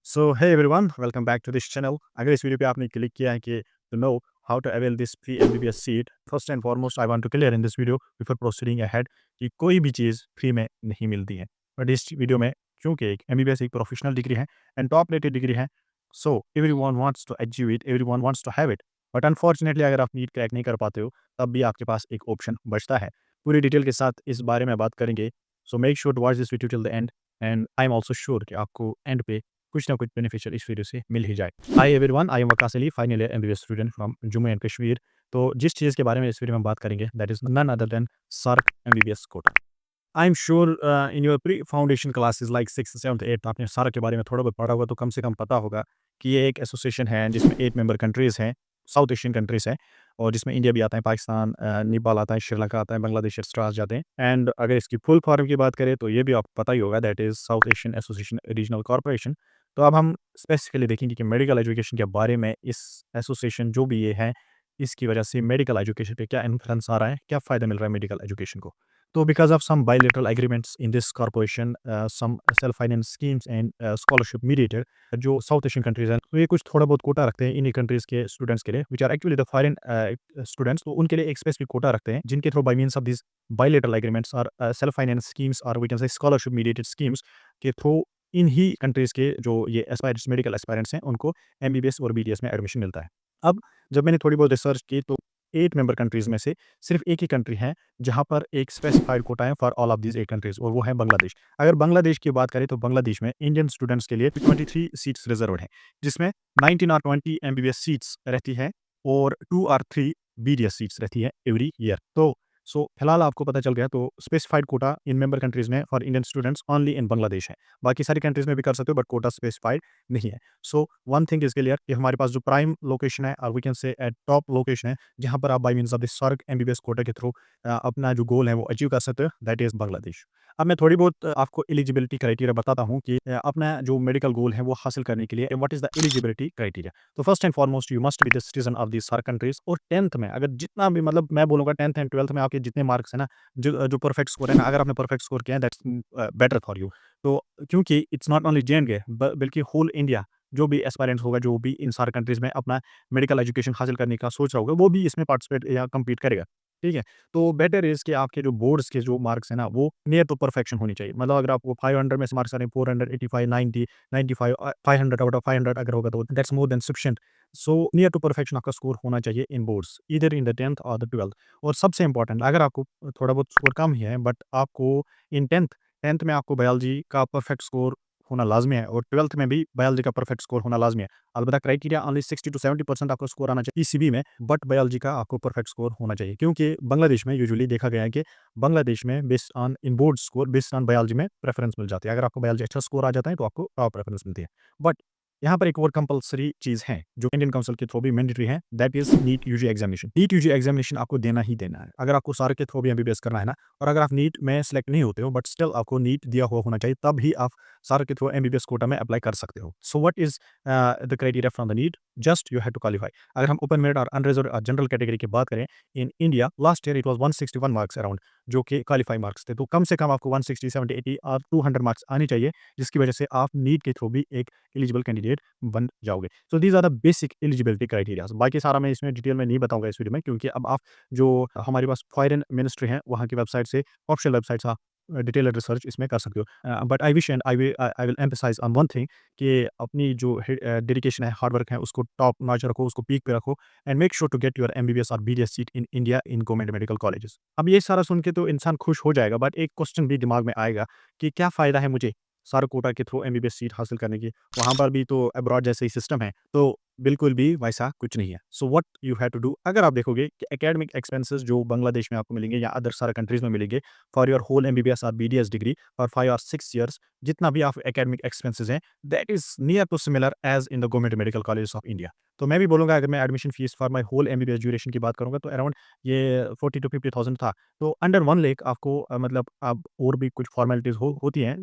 So hey everyone welcome back to this channel. अगर इस video पे आपने क्लिक किया है कि to know how to avail this free MBBS seat, first and foremost I want to clear in this video before proceeding ahead कि कोई भी चीज़ फ्री में नहीं मिलती है। बट इस वीडियो में क्योंकि एक एमबीबीएस एक प्रोफेशनल डिग्री है एंड टॉप रेटेड डिग्री है, so everyone wants to achieve it, everyone wants to have it. But unfortunately अगर आप नीट क्रैक नहीं कर पाते हो तब भी आपके पास एक ऑप्शन बचता है। पूरी डिटेल के साथ इस बारे में बात करेंगे, so make sure to watch this video till the end and I am also sure कि आपको एंड पे कुछ ना कुछ बेनिफिशियल इस वीडियो से मिल ही जाए। Hi everyone, I am Waqas Ali, final year MBBS student from Jammu and Kashmir. तो जिस चीज़ के बारे में इस वीडियो में बात करेंगे that is none other than SAARC MBBS quota. I am sure in your pre foundation classes like 6th 7th 8th आपने सार्क के बारे में थोड़ा बहुत पढ़ा होगा, तो कम से कम पता होगा कि ये एक एसोसिएशन है जिसमें 8 मेंबर कंट्रीज़ हैं, साउथ एशियन कंट्रीज़ हैं, और जिसमें इंडिया भी आता है, पाकिस्तान, नेपाल आता है, श्रीलंका आता है, बांग्लादेश एक्स्ट्रा आ जाते हैं। एंड अगर इसकी फुल फॉर्म की बात करें तो ये भी आपको पता ही होगा, that is south Asian association regional corporation. तो अब हम स्पेसिफिकली देखेंगे कि मेडिकल एजुकेशन के बारे में इस एसोसिएशन जो भी ये है, इसकी वजह से मेडिकल एजुकेशन पे क्या इन्फ्लुएंस आ रहा है, क्या फ़ायदा मिल रहा है मेडिकल एजुकेशन को। तो because of some bilateral agreements in this corporation, some self finance schemes and scholarship mediated, जो साउथ एशियन कंट्रीज़ हैं, तो ये कुछ थोड़ा बहुत कोटा रखते हैं इन्हीं कंट्रीज़ के स्टूडेंट्स के लिए, which are actually the foreign students. तो उनके लिए एक स्पेसिफिक कोटा रखते हैं जिनके through by means of this bilateral agreements और सेल्फ फाइनेंस स्कीम्स और we can say scholarship mediated schemes के थ्रू इन्हीं कंट्रीज़ के जो ये एस्पायरेंट्स, मेडिकल एस्पायरेंट्स हैं, उनको एमबीबीएस और बीडीएस में एडमिशन मिलता है। अब जब मैंने थोड़ी बहुत रिसर्च की तो 8 मेंबर कंट्रीज़ में से सिर्फ़ एक ही कंट्री है जहाँ पर एक स्पेसिफाइड कोटा है for all of these 8 countries, और वो है बांग्लादेश। अगर बांग्लादेश की बात करें तो बांग्लादेश में इंडियन स्टूडेंट्स के लिए 23 सीट्स रिज़र्व्ड हैं, जिसमें 19 और 20 एमबीबीएस सीट्स रहती है और 2 और 3 बीडीएस सीट्स रहती है एवरी ईयर। तो फिलहाल आपको पता चल गया, तो स्पेसिफाइड कोटा इन मेंबर कंट्रीज़ में for Indian students only in Bangladesh है। बाकी सारी कंट्रीज़ में भी कर सकते हो बट कोटा स्पेसिफाइड नहीं है। So one thing is clear कि हमारे पास जो प्राइम लोकेशन है और we can say at top location है जहाँ पर आप by means of this SAARC MBBS quota के थ्रू अपना जो गोल है वो अचीव कर सकते हो, दैट इज़ बांग्लादेश। अब मैं थोड़ी बहुत आपको एलिजिबिलिटी क्राइटेरिया बताता हूँ कि अपना जो मेडिकल गोल है वो हासिल करने के लिए what is the eligibility criteria. तो first and foremost you must be the citizen of this SAARC countries, और 10th में अगर जितना भी, मतलब मैं बोलूँगा 10th एंड 12th में आपके जितने मार्क्स हैं ना, जो जो परफेक्ट स्कोर है ना, अगर आपने परफेक्ट स्कोर किया है दैट्स बेटर फॉर यू। तो क्योंकि इट्स नॉट ओनली जे-एंड-के बल्कि होल इंडिया जो भी एस्पायरेंट होगा, जो भी इन सारे कंट्रीज़ में अपना मेडिकल एजुकेशन हासिल करने का सोच रहा होगा, वो भी इसमें पार्टिसिपेट या कम्पीट करेगा। ठीक है? तो बेटर इज़ कि आपके जो बोर्ड्स के जो मार्क्स हैं ना, वो नियर टू परफेक्शन होनी चाहिए। मतलब अगर आपको 500 में से मार्क्स आ रहे हैं, 485, 90, 95, 500 आउट ऑफ 500 अगर होगा तो that's more than sufficient. So near to perfection आपका स्कोर होना चाहिए in boards, either in the 10th और द 12th। और सबसे इम्पोर्टेंट, अगर आपको थोड़ा बहुत स्कोर कम ही है बट आपको इन 10th में आपको बायोलॉजी का परफेक्ट स्कोर होना लाज़मी है और 12th में भी बायोलॉजी का परफेक्ट स्कोर होना लाज़मी है। अलबत्ता क्राइटेरिया ओनली 60 टू 70% आपका स्कोर आना चाहिए पीसीबी में, बट बायोलॉजी का आपको परफेक्ट स्कोर होना चाहिए। क्योंकि बांग्लादेश में यूजुअली देखा गया है कि बांग्लादेश में based on in board score, based on biology में प्रेफ़रेंस मिल जाती है। अगर आपको बायोलॉजी अच्छा स्कोर आ जाता है तो आपको टॉप प्रेफ़रेंस मिलती है। बट यहाँ पर एक और कंपल्सरी चीज़ है, जो इंडियन काउंसिल के थ्रू भी मैंडेटरी है, that is NEET UG examination. NEET UG examination आपको देना ही देना है। अगर आपको सारे के थ्रू भी एमबीबीएस करना है ना, और अगर आप नीट में सेलेक्ट नहीं होते हो बट स्टिल आपको नीट दिया हुआ होना चाहिए, तब ही आप सारे के थ्रू एमबीबीएस कोटा में अप्लाई कर सकते हो। So what is the criteria from the NEET? Just you have to qualify. अगर हम ओपन मेरिट और अनरिजर्व्ड और जनरल कैटेगरी की बात करें, in India last year it was 161 marks around, जो कि क्वालिफाई मार्क्स थे। तो कम से कम आपको 160, 70, 80 और 200 मार्क्स आने चाहिए, जिसकी वजह से आप नीट के थ्रू भी एक एलिजिबल कैंडिडेट बन जाओगे। So these are the basic eligibility criterias. बाकी सारा मैं इसमें डिटेल में नहीं बताऊँगा इस वीडियो में, क्योंकि अब आप जो हमारे पास फॉरेन मिनिस्ट्री है, वहाँ की वेबसाइट से, ऑफिशियल वेबसाइट से डिटेल्ड रिसर्च इसमें कर सकते हो। But I wish and I will emphasise on one thing कि अपनी जो डेडिकेशन है, हार्ड वर्क है, उसको टॉप नॉच रखो, उसको पीक पे रखो and make sure to get your MBBS और BDS seat in India in government medical colleges. अब ये सारा सुन के तो इंसान खुश हो जाएगा, बट एक क्वेश्चन भी दिमाग में आएगा कि क्या फ़ायदा है मुझे सारा कोटा के थ्रू एमबीबीएस सीट हासिल करने की? वहाँ पर भी तो अब्रॉड जैसे ही सिस्टम है, तो बिल्कुल भी वैसा कुछ नहीं है। So what you have to do, अगर आप देखोगे कि एकेडमिक एक्सपेंसेस जो बांग्लादेश में आपको मिलेंगे या अदर सारे कंट्रीज़ में मिलेंगे फॉर योर होल एमबीबीएस और बीडीएस डिग्री फॉर 5 और 6 ईयर्स, जितना भी आप एकेडमिक एक्सपेंसेस हैं, that is near to similar as in the government medical colleges of India. तो मैं भी बोलूँगा, अगर मैं admission fees for my whole MBBS duration की बात करूँगा तो अराउंड ये 40 टू 50,000 था। तो अंडर 1 लाख आपको मतलब अब और भी कुछ फॉर्मेलिटीज़ होती हैं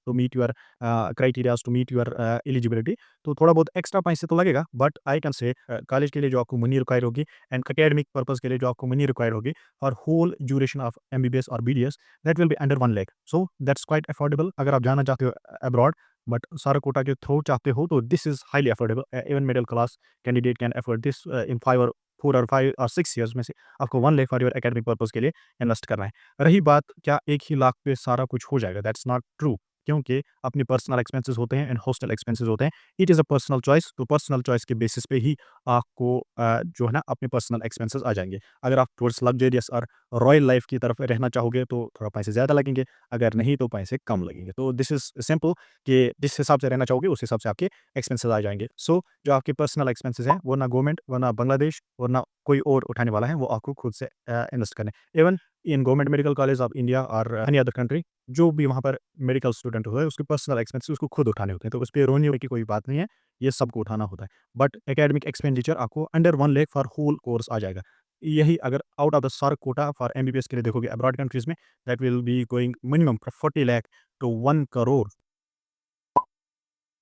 to meet your criterias, to meet your eligibility. तो थोड़ा बहुत एक्स्ट्रा पैसे तो लगेगा, but I can say college के लिए जो आपको मनी रिक्वायर होगी एंड एकेडमिक पर्पज़ के लिए जो आपको मनी रिक्वायर होगी for whole duration of MBBS और BDS, that will be under 1 lakh. So that's quite affordable अगर आप जाना चाहते हो अब्रॉड। बट सारा कोटा के थ्रू चाहते हो तो this is highly affordable. Even middle class candidate can afford this in 5 और 4 और 5 और 6 ईयर्स में से आपको 1 lakh for your academic purpose के लिए इन्वेस्ट करना है। रही बात क्या 1 ही लाख पे सारा कुछ हो जाएगा, दैट्स नॉट ट्रू, क्योंकि अपने पर्सनल एक्सपेंसेस होते हैं एंड हॉस्टल एक्सपेंसेस होते हैं। It is a personal choice, तो पर्सनल चॉइस के बेसिस पे ही आपको जो है ना अपने पर्सनल एक्सपेंसेस आ जाएँगे। अगर आप टुवर्ड्स लग्ज़रियस और रॉयल लाइफ़ की तरफ रहना चाहोगे तो थोड़ा पैसे ज़्यादा लगेंगे, अगर नहीं तो पैसे कम लगेंगे। तो दिस इज़ सिंपल कि जिस हिसाब से रहना चाहोगे उस हिसाब से आपके एक्सपेंसेस आ जाएँगे। सो जो आपके पर्सनल एक्सपेंसेस हैं वो ना गवर्नमेंट, वो ना बांग्लादेश और ना कोई और उठाने वाला है, वो आपको खुद से इन्वेस्ट करने हैं। Even in government medical college of India और एनी अदर कंट्री, जो भी वहाँ पर मेडिकल स्टूडेंट होता है उसके पर्सनल एक्सपेंसेस उसको खुद उठाने होते हैं, तो उसपे रोने की कोई बात नहीं है, ये सबको उठाना होता है। बट एकेडमिक एक्सपेंडिचर आपको under 1 lakh for whole course आ जाएगा। यही अगर आउट ऑफ द सारा कोटा फॉर एमबीबीएस के लिए देखोगे अब्रॉड कंट्रीज़ में, that will be going minimum 40 lakh to 1 crore.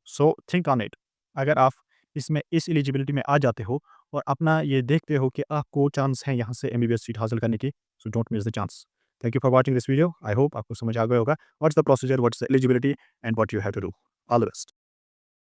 So think on it. अगर आप इसमें इस एलिजिबिलिटी में आ जाते हो और अपना ये देखते हो कि आपको चांस है यहाँ से एमबीबीएस सीट हासिल करने की, so don't miss the chance. Thank you for watching this video. I hope आपको समझ आ गया होगा what's the procedure, what's the eligibility and what you have to do. All the best.